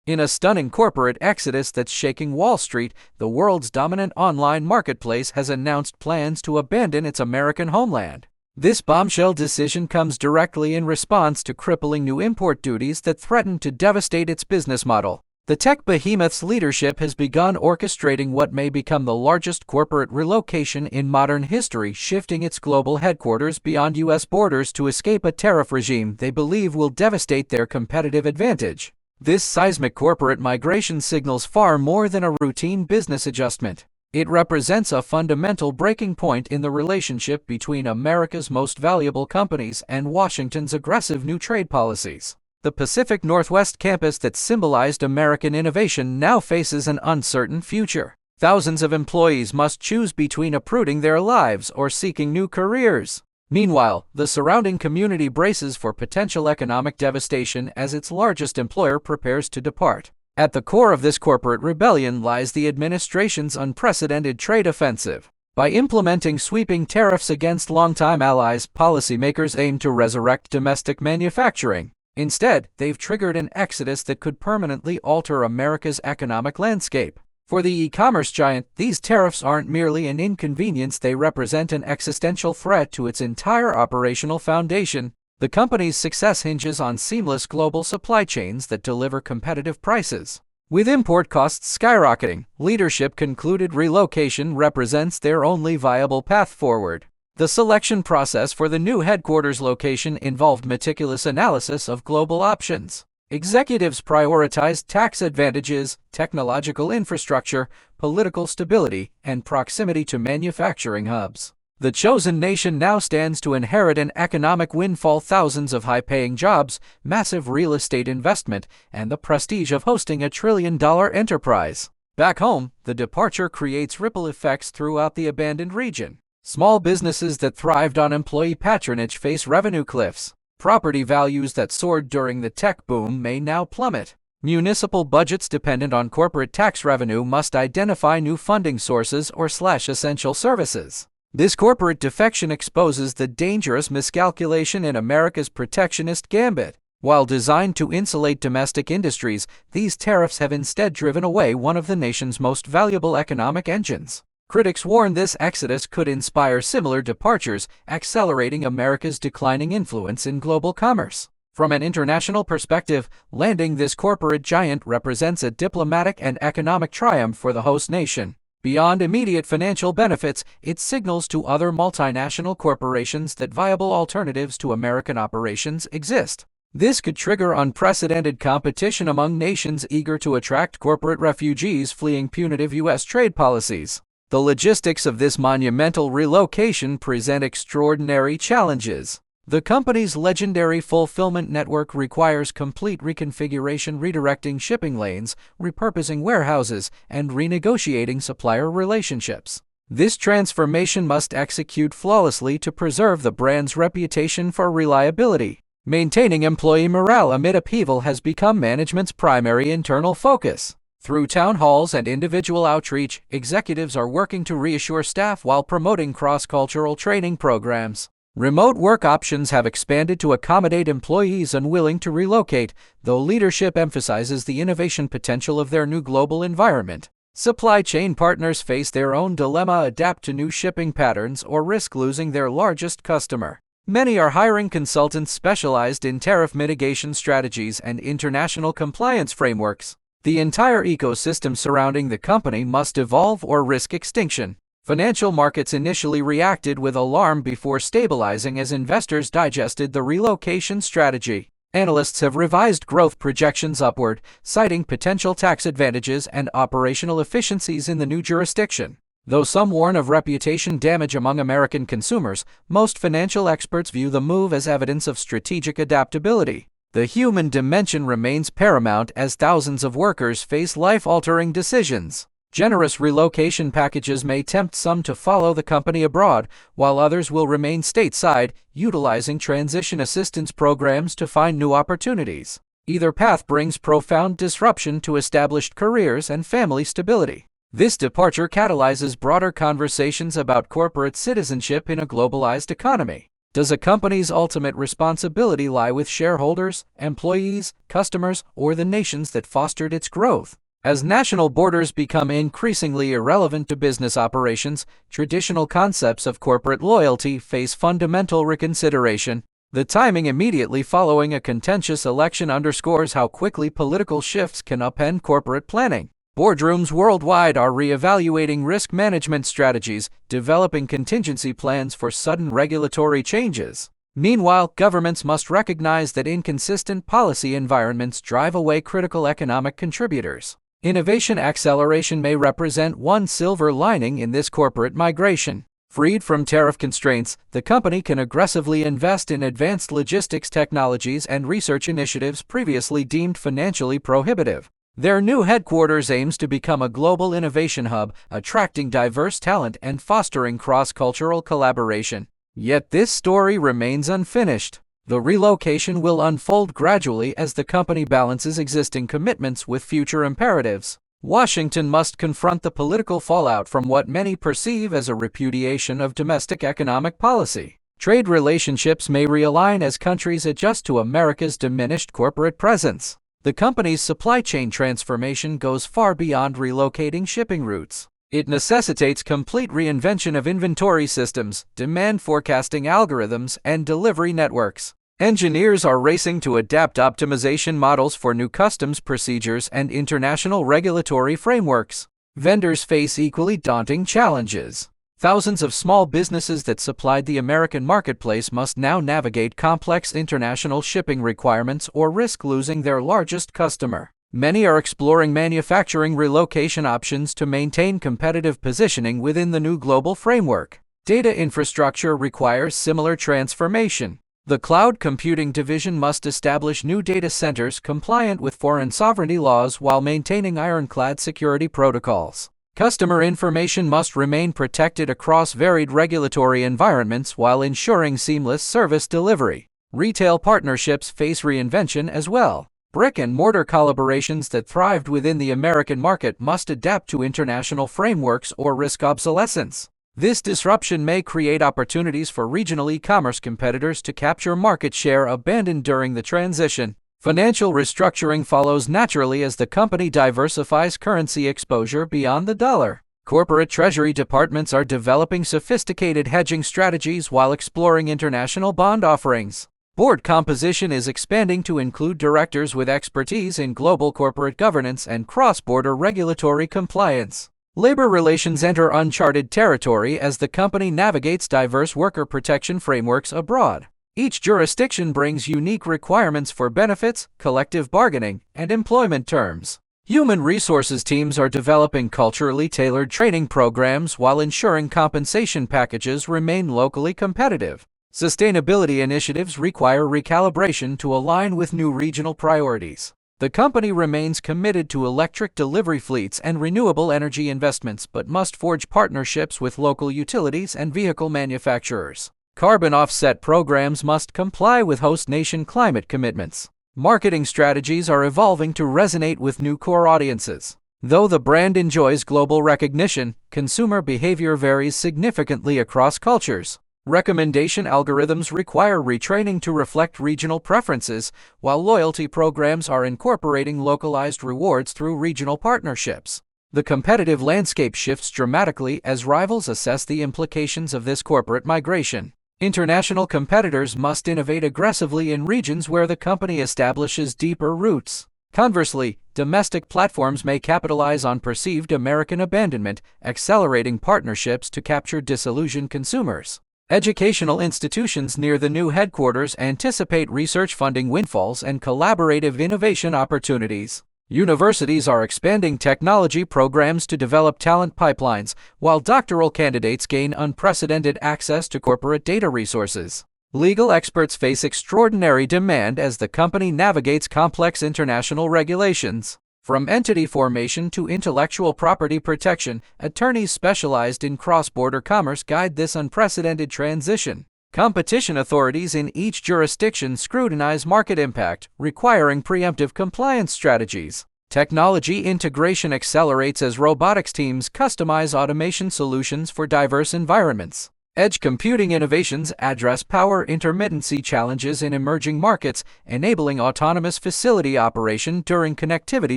In a stunning corporate exodus that's shaking Wall Street, the world's dominant online marketplace has announced plans to abandon its American homeland. This bombshell decision comes directly in response to crippling new import duties that threaten to devastate its business model. The tech behemoth's leadership has begun orchestrating what may become the largest corporate relocation in modern history, shifting its global headquarters beyond U.S. borders to escape a tariff regime they believe will devastate their competitive advantage. This seismic corporate migration signals far more than a routine business adjustment. It represents a fundamental breaking point in the relationship between America's most valuable companies and Washington's aggressive new trade policies. The Pacific Northwest campus that symbolized American innovation now faces an uncertain future. Thousands of employees must choose between uprooting their lives or seeking new careers. Meanwhile, the surrounding community braces for potential economic devastation as its largest employer prepares to depart. At the core of this corporate rebellion lies the administration's unprecedented trade offensive. By implementing sweeping tariffs against longtime allies, policymakers aim to resurrect domestic manufacturing. Instead, they've triggered an exodus that could permanently alter America's economic landscape. For the e-commerce giant, these tariffs aren't merely an inconvenience, they represent an existential threat to its entire operational foundation. The company's success hinges on seamless global supply chains that deliver competitive prices. With import costs skyrocketing, leadership concluded relocation represents their only viable path forward. The selection process for the new headquarters location involved meticulous analysis of global options. Executives prioritized tax advantages, technological infrastructure, political stability, and proximity to manufacturing hubs. The chosen nation now stands to inherit an economic windfall: thousands of high-paying jobs, massive real estate investment, and the prestige of hosting a trillion-dollar enterprise. Back home, the departure creates ripple effects throughout the abandoned region. Small businesses that thrived on employee patronage face revenue cliffs. Property values that soared during the tech boom may now plummet. Municipal budgets dependent on corporate tax revenue must identify new funding sources or slash essential services. This corporate defection exposes the dangerous miscalculation in America's protectionist gambit. While designed to insulate domestic industries, these tariffs have instead driven away one of the nation's most valuable economic engines. Critics warn this exodus could inspire similar departures, accelerating America's declining influence in global commerce. From an international perspective, landing this corporate giant represents a diplomatic and economic triumph for the host nation. Beyond immediate financial benefits, it signals to other multinational corporations that viable alternatives to American operations exist. This could trigger unprecedented competition among nations eager to attract corporate refugees fleeing punitive U.S. trade policies. The logistics of this monumental relocation present extraordinary challenges. The company's legendary fulfillment network requires complete reconfiguration, redirecting shipping lanes, repurposing warehouses, and renegotiating supplier relationships. This transformation must execute flawlessly to preserve the brand's reputation for reliability. Maintaining employee morale amid upheaval has become management's primary internal focus. Through town halls and individual outreach, executives are working to reassure staff while promoting cross-cultural training programs. Remote work options have expanded to accommodate employees unwilling to relocate, though leadership emphasizes the innovation potential of their new global environment. Supply chain partners face their own dilemma: adapt to new shipping patterns or risk losing their largest customer. Many are hiring consultants specialized in tariff mitigation strategies and international compliance frameworks. The entire ecosystem surrounding the company must evolve or risk extinction. Financial markets initially reacted with alarm before stabilizing as investors digested the relocation strategy. Analysts have revised growth projections upward, citing potential tax advantages and operational efficiencies in the new jurisdiction. Though some warn of reputation damage among American consumers, most financial experts view the move as evidence of strategic adaptability. The human dimension remains paramount as thousands of workers face life-altering decisions. Generous relocation packages may tempt some to follow the company abroad, while others will remain stateside, utilizing transition assistance programs to find new opportunities. Either path brings profound disruption to established careers and family stability. This departure catalyzes broader conversations about corporate citizenship in a globalized economy. Does a company's ultimate responsibility lie with shareholders, employees, customers, or the nations that fostered its growth? As national borders become increasingly irrelevant to business operations, traditional concepts of corporate loyalty face fundamental reconsideration. The timing immediately following a contentious election underscores how quickly political shifts can upend corporate planning. Boardrooms worldwide are re-evaluating risk management strategies, developing contingency plans for sudden regulatory changes. Meanwhile, governments must recognize that inconsistent policy environments drive away critical economic contributors. Innovation acceleration may represent one silver lining in this corporate migration. Freed from tariff constraints, the company can aggressively invest in advanced logistics technologies and research initiatives previously deemed financially prohibitive. Their new headquarters aims to become a global innovation hub, attracting diverse talent and fostering cross-cultural collaboration. Yet this story remains unfinished. The relocation will unfold gradually as the company balances existing commitments with future imperatives. Washington must confront the political fallout from what many perceive as a repudiation of domestic economic policy. Trade relationships may realign as countries adjust to America's diminished corporate presence. The company's supply chain transformation goes far beyond relocating shipping routes. It necessitates complete reinvention of inventory systems, demand forecasting algorithms, and delivery networks. Engineers are racing to adapt optimization models for new customs procedures and international regulatory frameworks. Vendors face equally daunting challenges. Thousands of small businesses that supplied the American marketplace must now navigate complex international shipping requirements or risk losing their largest customer. Many are exploring manufacturing relocation options to maintain competitive positioning within the new global framework. Data infrastructure requires similar transformation. The cloud computing division must establish new data centers compliant with foreign sovereignty laws while maintaining ironclad security protocols. Customer information must remain protected across varied regulatory environments while ensuring seamless service delivery. Retail partnerships face reinvention as well. Brick-and-mortar collaborations that thrived within the American market must adapt to international frameworks or risk obsolescence. This disruption may create opportunities for regional e-commerce competitors to capture market share abandoned during the transition. Financial restructuring follows naturally as the company diversifies currency exposure beyond the dollar. Corporate treasury departments are developing sophisticated hedging strategies while exploring international bond offerings. Board composition is expanding to include directors with expertise in global corporate governance and cross-border regulatory compliance. Labor relations enter uncharted territory as the company navigates diverse worker protection frameworks abroad. Each jurisdiction brings unique requirements for benefits, collective bargaining, and employment terms. Human resources teams are developing culturally tailored training programs while ensuring compensation packages remain locally competitive. Sustainability initiatives require recalibration to align with new regional priorities. The company remains committed to electric delivery fleets and renewable energy investments but must forge partnerships with local utilities and vehicle manufacturers. Carbon offset programs must comply with host nation climate commitments. Marketing strategies are evolving to resonate with new core audiences. Though the brand enjoys global recognition, consumer behavior varies significantly across cultures. Recommendation algorithms require retraining to reflect regional preferences, while loyalty programs are incorporating localized rewards through regional partnerships. The competitive landscape shifts dramatically as rivals assess the implications of this corporate migration. International competitors must innovate aggressively in regions where the company establishes deeper roots. Conversely, domestic platforms may capitalize on perceived American abandonment, accelerating partnerships to capture disillusioned consumers. Educational institutions near the new headquarters anticipate research funding windfalls and collaborative innovation opportunities. Universities are expanding technology programs to develop talent pipelines, while doctoral candidates gain unprecedented access to corporate data resources. Legal experts face extraordinary demand as the company navigates complex international regulations. From entity formation to intellectual property protection, attorneys specialized in cross-border commerce guide this unprecedented transition. Competition authorities in each jurisdiction scrutinize market impact, requiring preemptive compliance strategies. Technology integration accelerates as robotics teams customize automation solutions for diverse environments. Edge computing innovations address power intermittency challenges in emerging markets, enabling autonomous facility operation during connectivity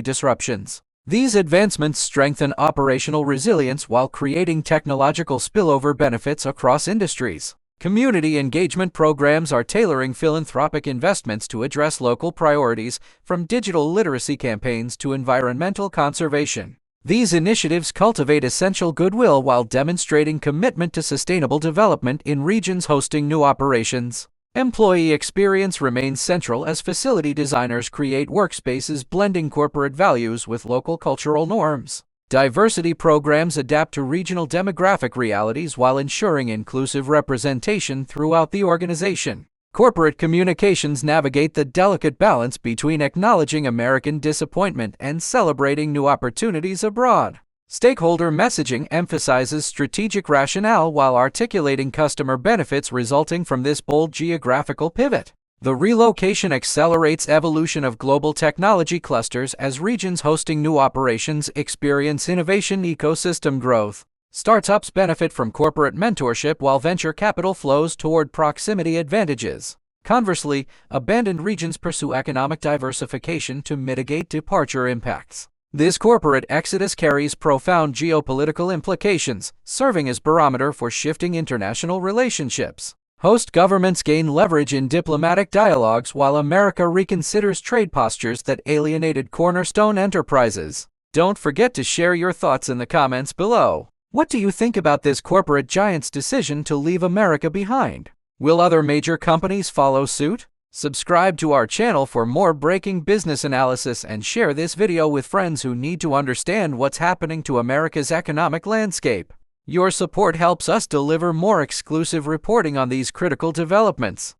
disruptions. These advancements strengthen operational resilience while creating technological spillover benefits across industries. Community engagement programs are tailoring philanthropic investments to address local priorities, from digital literacy campaigns to environmental conservation. These initiatives cultivate essential goodwill while demonstrating commitment to sustainable development in regions hosting new operations. Employee experience remains central as facility designers create workspaces blending corporate values with local cultural norms. Diversity programs adapt to regional demographic realities while ensuring inclusive representation throughout the organization. Corporate communications navigate the delicate balance between acknowledging American disappointment and celebrating new opportunities abroad. Stakeholder messaging emphasizes strategic rationale while articulating customer benefits resulting from this bold geographical pivot. The relocation accelerates evolution of global technology clusters as regions hosting new operations experience innovation ecosystem growth. Startups benefit from corporate mentorship while venture capital flows toward proximity advantages. Conversely, abandoned regions pursue economic diversification to mitigate departure impacts. This corporate exodus carries profound geopolitical implications, serving as barometer for shifting international relationships. Host governments gain leverage in diplomatic dialogues while America reconsiders trade postures that alienated cornerstone enterprises. Don't forget to share your thoughts in the comments below. What do you think about this corporate giant's decision to leave America behind? Will other major companies follow suit? Subscribe to our channel for more breaking business analysis and share this video with friends who need to understand what's happening to America's economic landscape. Your support helps us deliver more exclusive reporting on these critical developments.